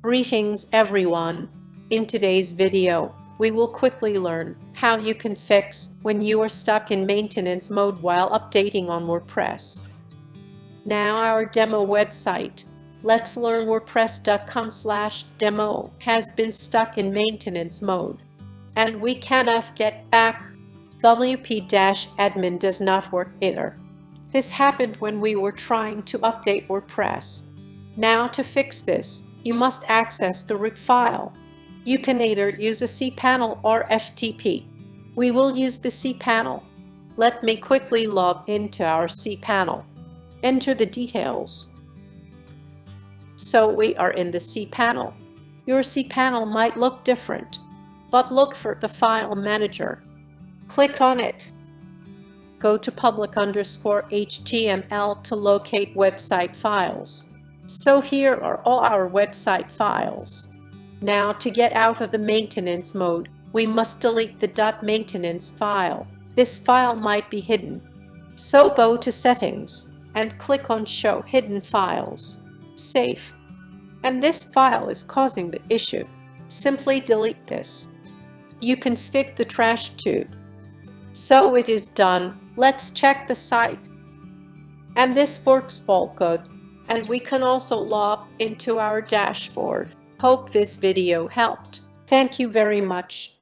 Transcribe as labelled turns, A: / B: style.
A: Greetings everyone! In today's video, we will quickly learn how you can fix when you are stuck in maintenance mode while updating on WordPress. Now our demo website, let's learn WordPress.com/demo, has been stuck in maintenance mode, and we cannot get back. WP-admin does not work either. This happened when we were trying to update WordPress. Now to fix this, you must access the root file. You can either use a cPanel or FTP. We will use the cPanel. Let me quickly log into our cPanel. Enter the details. So we are in the cPanel. Your cPanel might look different, but look for the File Manager. Click on it. Go to public_HTML to locate website files. So here are all our website files. Now to get out of the maintenance mode, we must delete the .maintenance file. This file might be hidden. So go to Settings and click on Show Hidden Files. Save. And this file is causing the issue. Simply delete this. You can skip the trash too. So it is done. Let's check the site. And this works all good. And we can also log into our dashboard. Hope this video helped. Thank you very much.